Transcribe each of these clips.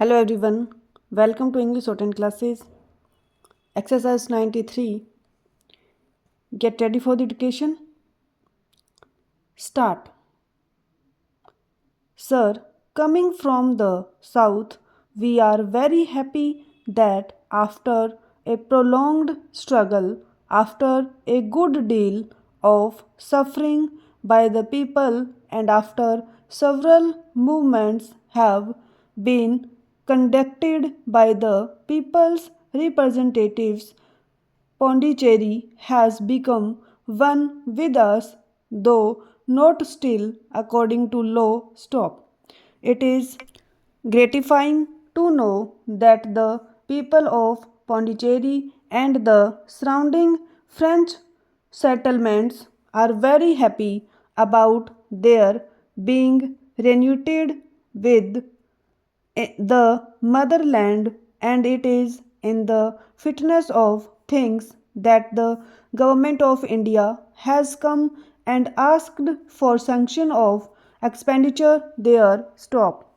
Hello everyone, welcome to English Shorthand classes. Exercise 93. Get ready for the education. Start. Sir, coming from the south, we are very happy that after a prolonged struggle, after a good deal of suffering by the people, and after several movements have been conducted by the people's representatives, Pondicherry has become one with us, though not still according to law. Stop. It is gratifying to know that the people of Pondicherry and the surrounding French settlements are very happy about their being reunited with the motherland, and it is in the fitness of things that the government of India has come and asked for sanction of expenditure there. Stop.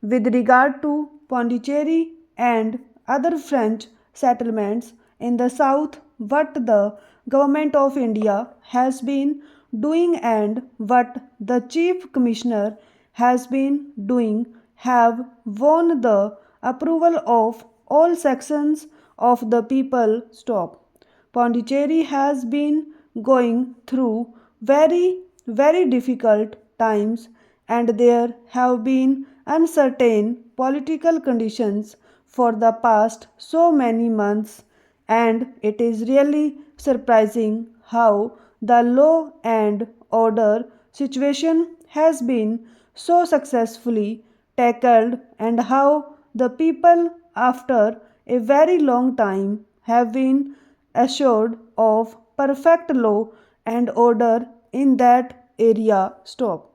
With regard to Pondicherry and other French settlements in the south, what the government of India has been doing and what the chief commissioner has been doing have won the approval of all sections of the people. Stop. Pondicherry has been going through very difficult times, and there have been uncertain political conditions for the past so many months, and it is really surprising how the law and order situation has been so successfully tackled, and how the people after a very long time have been assured of perfect law and order in that area. Stop.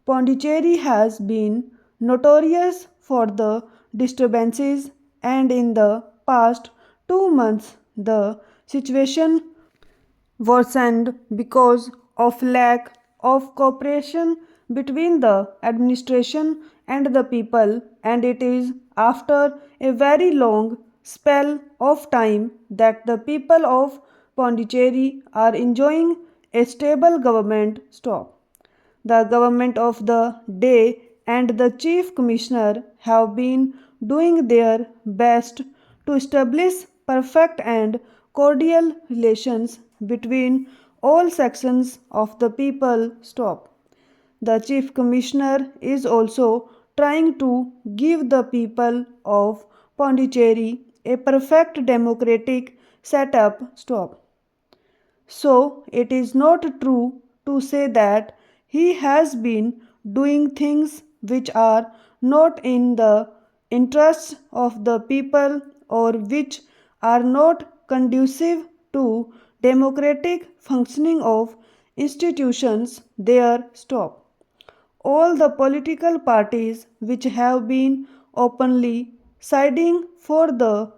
Pondicherry has been notorious for the disturbances, and in the past 2 months the situation worsened because of lack of cooperation between the administration and the people, and it is after a very long spell of time that the people of Pondicherry are enjoying a stable government. Stop. The government of the day and the chief commissioner have been doing their best to establish perfect and cordial relations between all sections of the people. Stop. The chief commissioner is also trying to give the people of Pondicherry a perfect democratic setup. Stop. So it is not true to say that he has been doing things which are not in the interests of the people or which are not conducive to democratic functioning of institutions. There. Stop. All the political parties which have been openly siding for the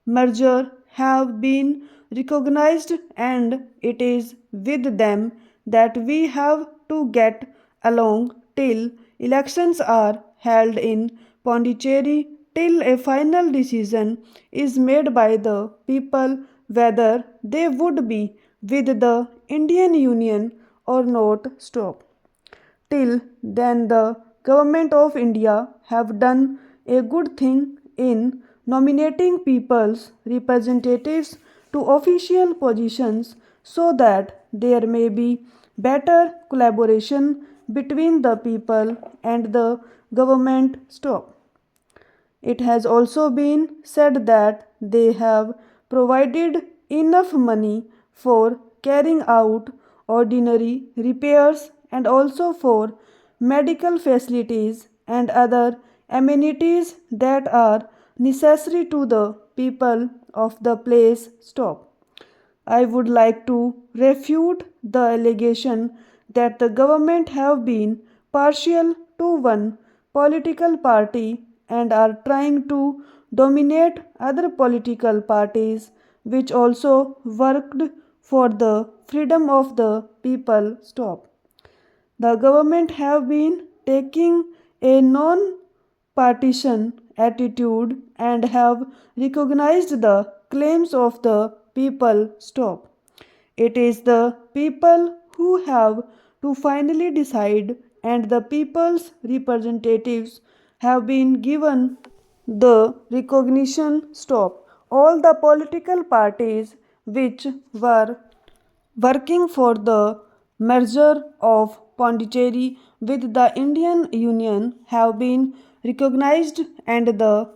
merger have been recognized, and it is with them that we have to get along till elections are held in Pondicherry, till a final decision is made by the people whether they would be with the Indian Union or not. Stop. Till then the government of India have done a good thing in nominating people's representatives to official positions so that there may be better collaboration between the people and the government. Stop. It has also been said that they have provided enough money for carrying out ordinary repairs and also for medical facilities and other amenities that are necessary to the people of the place. Stop. I would like to refute the allegation that the government have been partial to one political party and are trying to dominate other political parties which also worked for the freedom of the people. Stop. The government have been taking a non partisan attitude and have recognized the claims of the people. Stop. It is the people who have to finally decide, and the people's representatives have been given the recognition. Stop. All the political parties which were working for the merger of Pondicherry with the Indian Union have been recognized, and the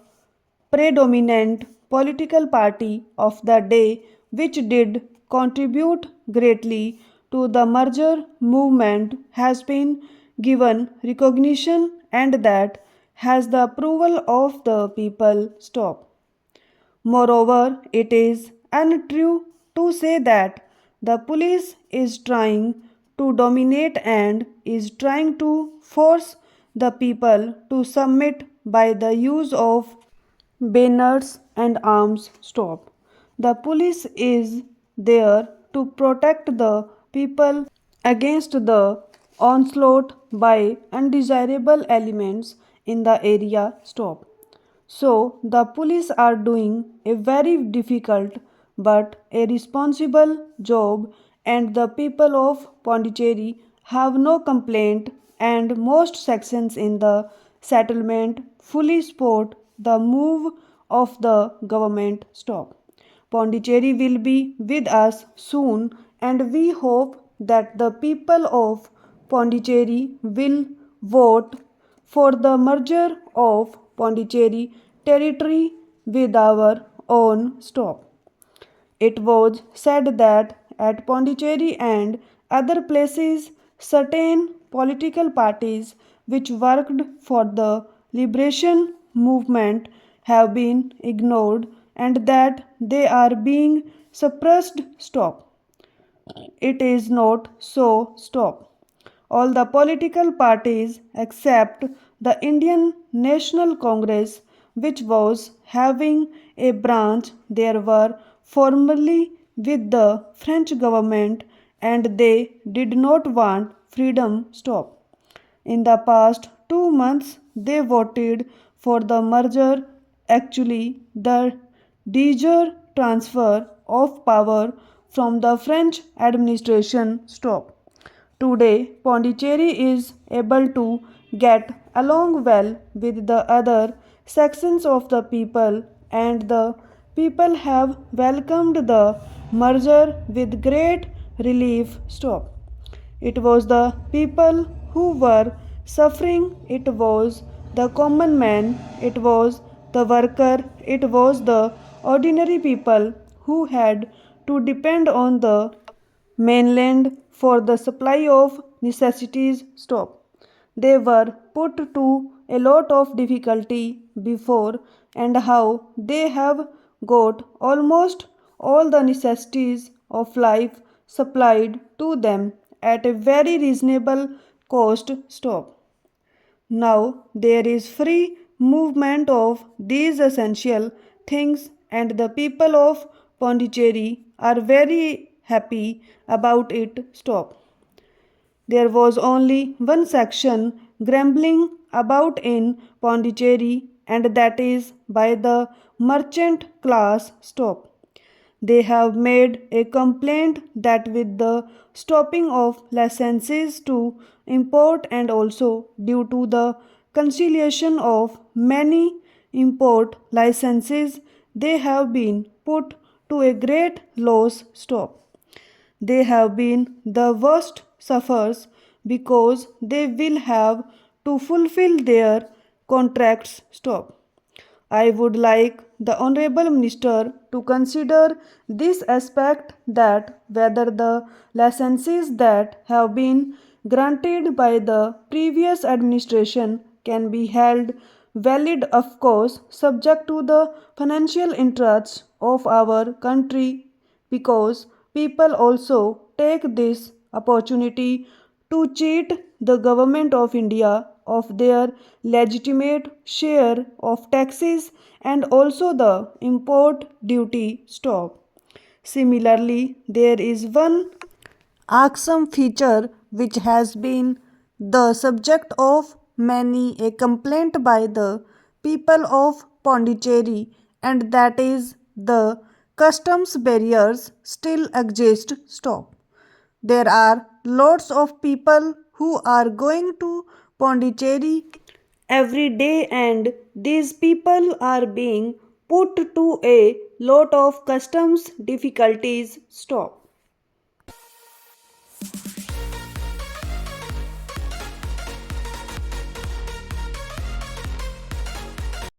predominant political party of the day which did contribute greatly to the merger movement has been given recognition, and that has the approval of the people. Stop. Moreover, it is untrue to say that the police is trying to dominate and is trying to force the people to submit by the use of banners and arms. Stop. The police is there to protect the people against the onslaught by undesirable elements in the area. Stop. So, the police are doing a very difficult but a responsible job, and the people of Pondicherry have no complaint, and most sections in the settlement fully support the move of the government. Stop. Pondicherry will be with us soon, and we hope that the people of Pondicherry will vote for the merger of Pondicherry territory with our own. Stop. It was said that at Pondicherry and other places, certain political parties which worked for the liberation movement have been ignored, and that they are being suppressed. Stop. It is not so. Stop. All the political parties except the Indian National Congress, which was having a branch there, were formerly with the French government, and they did not want freedom. Stop. In the past 2 months, they voted for the merger, actually, the de jure transfer of power from the French administration. Stop. Today, Pondicherry is able to get along well with the other sections of the people, and the people have welcomed the merger with great relief. Stop. It was the people who were suffering, it was the common man, it was the worker, it was the ordinary people who had to depend on the mainland for the supply of necessities. Stop. They were put to a lot of difficulty before, and how they have got almost all the necessities of life supplied to them at a very reasonable cost. Stop. Now there is free movement of these essential things, and the people of Pondicherry are very happy about it. Stop. There was only one section grumbling about in Pondicherry, and that is by the merchant class. Stop. They have made a complaint that with the stopping of licenses to import, and also due to the cancellation of many import licenses, they have been put to a great loss. Stop. They have been the worst sufferers because they will have to fulfill their contracts. Stop. I would like the Honorable Minister to consider this aspect, that whether the licenses that have been granted by the previous administration can be held valid, of course, subject to the financial interests of our country, because people also take this opportunity to cheat the government of India of their legitimate share of taxes and also the import duty. Stop. Similarly, there is one awesome feature which has been the subject of many a complaint by the people of Pondicherry, and that is the customs barriers still exist. Stop. There are lots of people who are going to Pondicherry every day, and these people are being put to a lot of customs difficulties. Stop.